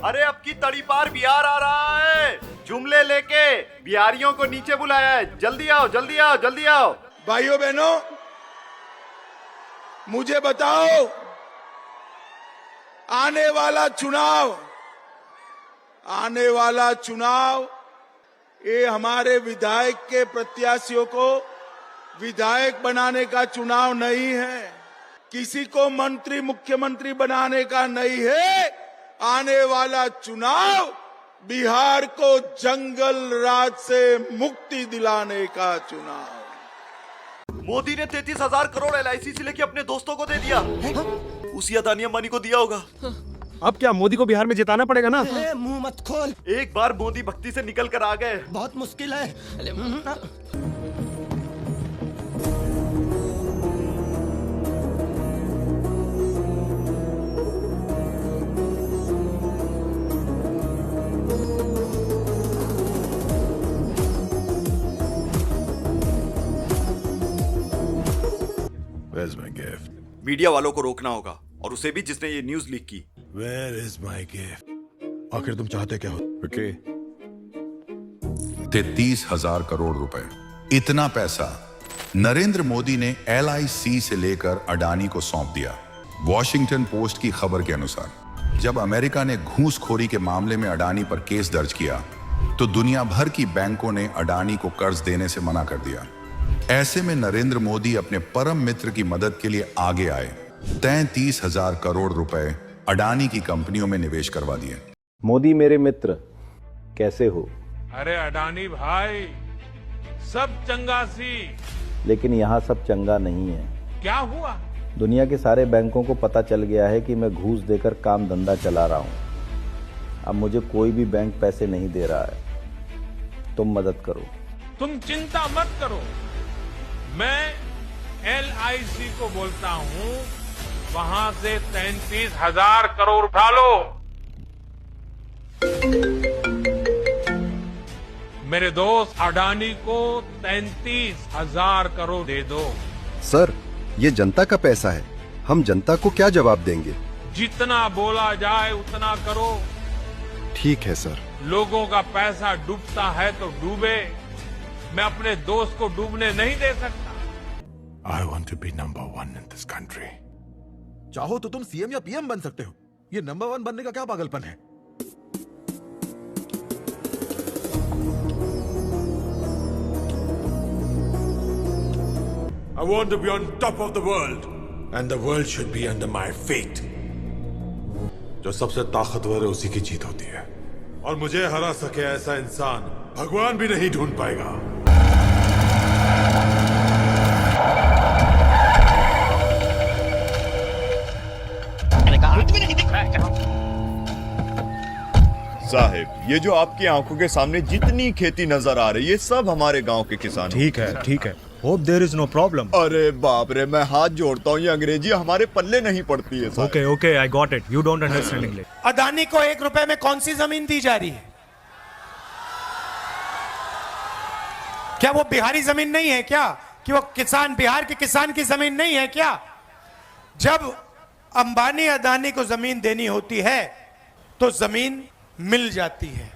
अरे अब की तड़ी पार बिहार आ रहा है, जुमले लेके बिहारियों को नीचे बुलाया है। जल्दी आओ, जल्दी आओ, जल्दी आओ। भाइयों बहनों, मुझे बताओ, आने वाला चुनाव ये हमारे विधायक के प्रत्याशियों को विधायक बनाने का चुनाव नहीं है, किसी को मंत्री मुख्यमंत्री बनाने का नहीं है। आने वाला चुनाव बिहार को जंगल राज से मुक्ति दिलाने का चुनाव। मोदी ने 33,000 करोड़ LIC से लेके अपने दोस्तों को दे दिया। उसी अदानी अंबानी को दिया होगा। अब क्या मोदी को बिहार में जिताना पड़ेगा ना? मुंह मत खोल। एक बार मोदी भक्ति से निकल कर आ गए, बहुत मुश्किल है। Where's my gift? मीडिया वालों को रोकना होगा, और उसे भी जिसने ये न्यूज लीक की। Where is my gift? आखिर तुम चाहते क्या हो? Okay. 33,000 करोड़ रुपए, इतना पैसा नरेंद्र मोदी ने LIC से लेकर अडानी को सौंप दिया। वॉशिंगटन पोस्ट की खबर के अनुसार जब अमेरिका ने घूसखोरी के मामले में अडानी पर केस दर्ज किया तो दुनिया भर की बैंकों ने अडानी को कर्ज देने से मना कर दिया। ऐसे में नरेंद्र मोदी अपने परम मित्र की मदद के लिए आगे आए, 33,000 करोड़ रुपए अडानी की कंपनियों में निवेश करवा दिए। मोदी मेरे मित्र, कैसे हो? अरे अडानी भाई, सब चंगासी। लेकिन यहाँ सब चंगा नहीं है। क्या हुआ? दुनिया के सारे बैंकों को पता चल गया है कि मैं घूस देकर काम धंधा चला रहा हूँ। अब मुझे कोई भी बैंक पैसे नहीं दे रहा है। तुम मदद करो। तुम चिंता मत करो, मैं LIC को बोलता हूँ, वहां से 33,000 करोड़ उठा लो। मेरे दोस्त अडानी को 33,000 करोड़ दे दो। सर, ये जनता का पैसा है, हम जनता को क्या जवाब देंगे? जितना बोला जाए उतना करो। ठीक है सर। लोगों का पैसा डूबता है तो डूबे, मैं अपने दोस्त को डूबने नहीं दे सकता। I want to be number one in this country. चाहो तो तुम CM या PM बन सकते हो। ये नंबर 1 बनने का क्या पागलपन है? I want to be on top of the world, and the world should be under my feet. जो सबसे ताकतवर है उसी की जीत होती है, और मुझे हरा सके ऐसा इंसान भगवान भी नहीं ढूंढ पाएगा। साहिब, ये जो आपकी आंखों के सामने जितनी खेती नजर आ रही है, सब हमारे गांव के किसान। ठीक है, ठीक है। Hope there is no problem. अरे बाप रे, मैं हाथ जोड़ता हूँ, ये अंग्रेजी हमारे पल्ले नहीं पड़ती है। Okay okay, I got it. You don't understand English. Adani को 1 रुपए में कौन सी जमीन दी जा रही है? क्या वो बिहारी जमीन नहीं है क्या? कि वो किसान, बिहार के किसान की जमीन नहीं है क्या? जब अंबानी अदानी को जमीन देनी होती है तो जमीन मिल जाती है।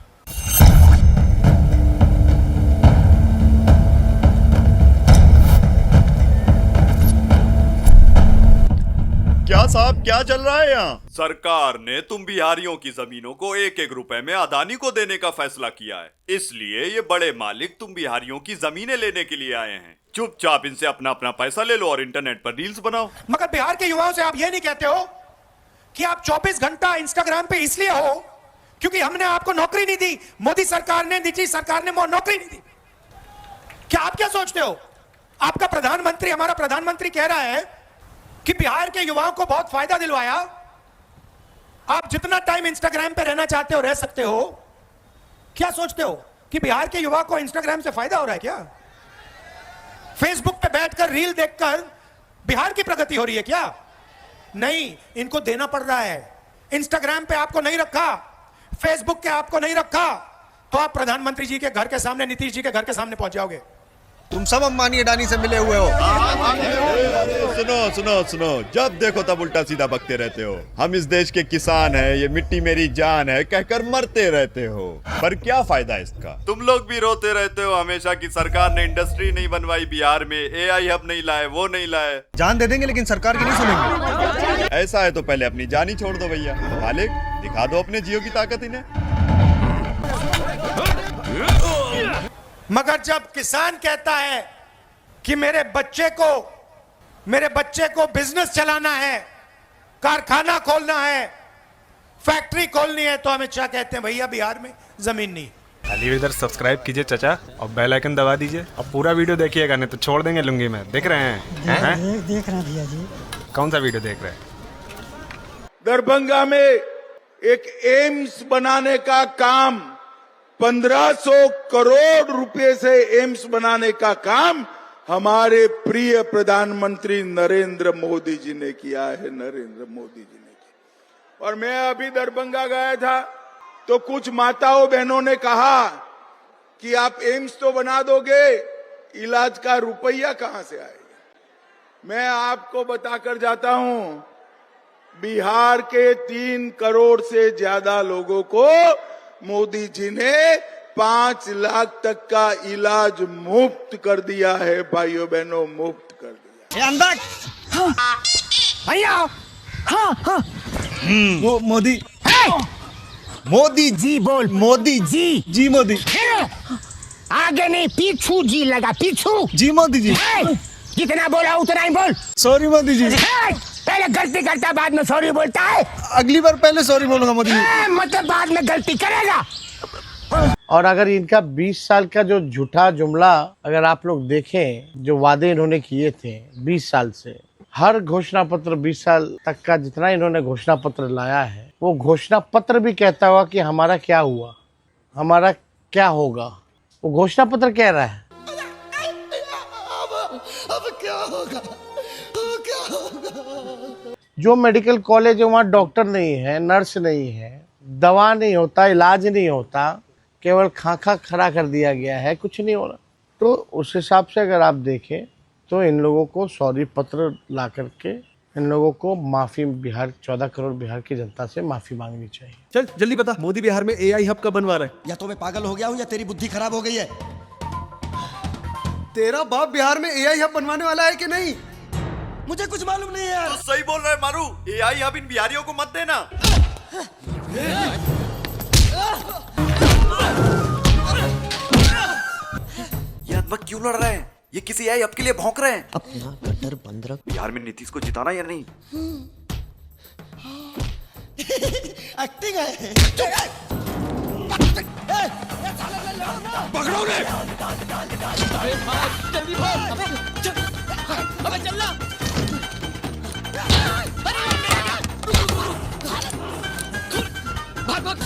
क्या साहब, क्या चल रहा है यहाँ? सरकार ने तुम बिहारियों की जमीनों को 1-1 रुपए में अदानी को देने का फैसला किया है, इसलिए ये बड़े मालिक तुम बिहारियों की जमीनें लेने के लिए आए हैं। चुपचाप इनसे अपना अपना पैसा ले लो और इंटरनेट पर रील्स बनाओ। मगर बिहार के युवाओं से आप ये नहीं कहते हो कि आप 24 घंटा इंस्टाग्राम पे इसलिए हो क्योंकि हमने आपको नौकरी नहीं दी, मोदी सरकार ने, नीतीश सरकार ने नौकरी नहीं दी। क्या आप क्या सोचते हो? आपका प्रधानमंत्री, हमारा प्रधानमंत्री कह रहा है कि बिहार के युवाओं को बहुत फायदा दिलवाया, आप जितना टाइम इंस्टाग्राम पे रहना चाहते हो रह सकते हो। क्या सोचते हो कि बिहार के युवा को इंस्टाग्राम से फायदा हो रहा है क्या? फेसबुक पे बैठकर रील देखकर बिहार की प्रगति हो रही है क्या? नहीं, इनको देना पड़ रहा है। इंस्टाग्राम पे आपको नहीं रखा, फेसबुक के आपको नहीं रखा, तो आप प्रधानमंत्री जी के घर के सामने, नीतीश जी के घर के सामने पहुंच जाओगे। तुम सब अंबानी अडानी से मिले हुए हो। सुनो सुनो सुनो, जब देखो तब उल्टा सीधा बकते रहते हो। हम इस देश के किसान हैं, ये मिट्टी मेरी जान है कहकर मरते रहते हो, पर क्या फायदा इसका? तुम लोग भी रोते रहते हो हमेशा कि सरकार ने इंडस्ट्री नहीं बनवाई बिहार में, AI हब नहीं लाए, वो नहीं लाए। जान दे देंगे लेकिन सरकार की नहीं सुनेंगे। ऐसा है तो पहले अपनी जान ही छोड़ दो भैया। मालिक दिखा दो अपने जियो की ताकत इन्हें। मगर जब किसान कहता है कि मेरे बच्चे को बिजनेस चलाना है, कारखाना खोलना है, फैक्ट्री खोलनी है, तो अमित शाह कहते हैं भैया बिहार में जमीन नहीं। खाली इधर सब्सक्राइब कीजिए चाचा और बेल आइकन दबा दीजिए। अब पूरा वीडियो देखिएगा, नहीं तो छोड़ देंगे लुंगी में। देख रहे हैं? देख रहे हैं भैया जी। कौन सा वीडियो देख रहे हैं? दरभंगा में एक एम्स बनाने का काम 1500 करोड़ रुपए से एम्स बनाने का काम हमारे प्रिय प्रधानमंत्री नरेंद्र मोदी जी ने किया है। नरेंद्र मोदी जी ने किया। और मैं अभी दरभंगा गया था तो कुछ माताओं बहनों ने कहा कि आप एम्स तो बना दोगे, इलाज का रुपया कहां से आएगा? मैं आपको बताकर जाता हूं, बिहार के 3 करोड़ से ज्यादा लोगों को मोदी जी ने 5 लाख तक का इलाज मुफ्त कर दिया है। भाइयों बहनों, मुफ्त कर दिया। अंदर भैया। वो मोदी जी बोल। मोदी जी मोदी आगे नहीं, पीछू जी लगा, पीछू जी मोदी जी। जितना बोला उतना ही बोल। सॉरी मोदी जी। पहले गलती करता है, बाद में सॉरी बोलता है। अगली बार पहले सॉरी बोलूंगा मोदी जी। मतलब बाद में गलती करेगा। और अगर इनका 20 साल का जो झूठा जुमला अगर आप लोग देखें, जो वादे इन्होंने किए थे 20 साल से, हर घोषणा पत्र 20 साल तक का जितना इन्होंने घोषणा पत्र लाया है, वो घोषणा पत्र भी कहता हुआ कि हमारा क्या हुआ, हमारा क्या होगा। वो घोषणा पत्र कह रहा है अब क्या होगा, अब क्या होगा। जो मेडिकल कॉलेज है वहाँ डॉक्टर नहीं है, नर्स नहीं है, दवा नहीं होता, इलाज नहीं होता, केवल खाका खड़ा कर दिया गया है, कुछ नहीं हो रहा। तो उस हिसाब से अगर आप देखें तो इन लोगों को सॉरी पत्र ला करके इन लोगों को माफी, बिहार 14 करोड़ बिहार की जनता से माफी मांगनी चाहिए। चल जल्दी बता, मोदी बिहार में AI हब कब बनवा रहा है? या तो मैं पागल हो गया हूँ या तेरी बुद्धि खराब हो गई है। तेरा बाप बिहार में AI हब बनवाने वाला है कि नहीं? मुझे कुछ मालूम नहीं है यार। तो सही बोल रहे मारू, AI हब इन बिहारियों को मत देना। ये अदमक क्यों लड़ रहे हैं? ये किसी AI हब के लिए भौंक रहे हैं। अपना कट्टर बंद रख। बिहार में नीतीश को जिताना या नहीं? एक्टिंग है। पकड़ो उन्हें। जल्दी भाग। अबे चलना। भाग भाग।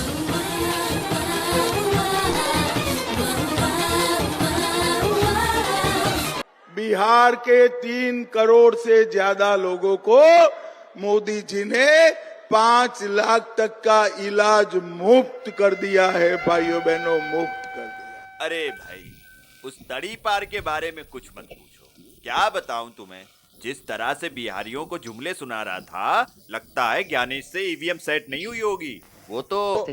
बिहार के 3 करोड़ से ज्यादा लोगों को मोदी जी ने 5 लाख तक का इलाज मुफ्त कर दिया है। भाइयों बहनों, मुफ्त कर दिया। अरे भाई, उस तड़ी पार के बारे में कुछ मत पूछो। क्या बताऊं तुम्हें, जिस तरह से बिहारियों को जुमले सुना रहा था, लगता है ज्ञानेश से EVM सेट नहीं हुई होगी। वो तो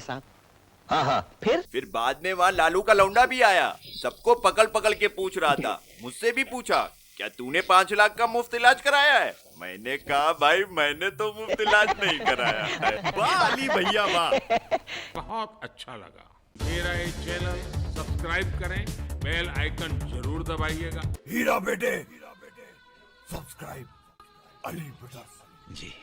हाँ फिर बाद में वहाँ लालू का लौंडा भी आया, सबको पकड़ पकड़ के पूछ रहा था। मुझसे भी पूछा, क्या तूने 5 लाख का मुफ्त इलाज कराया है? मैंने कहा भाई मैंने तो मुफ्त इलाज नहीं कराया है। वाह अली भैया वाह। बहुत अच्छा लगा। मेरा ये चैनल सब्सक्राइब करें, बेल आइकन जरूर दबाइएगा। हीरा बेटे सब्सक्राइब अली ब्रदर्स। जी।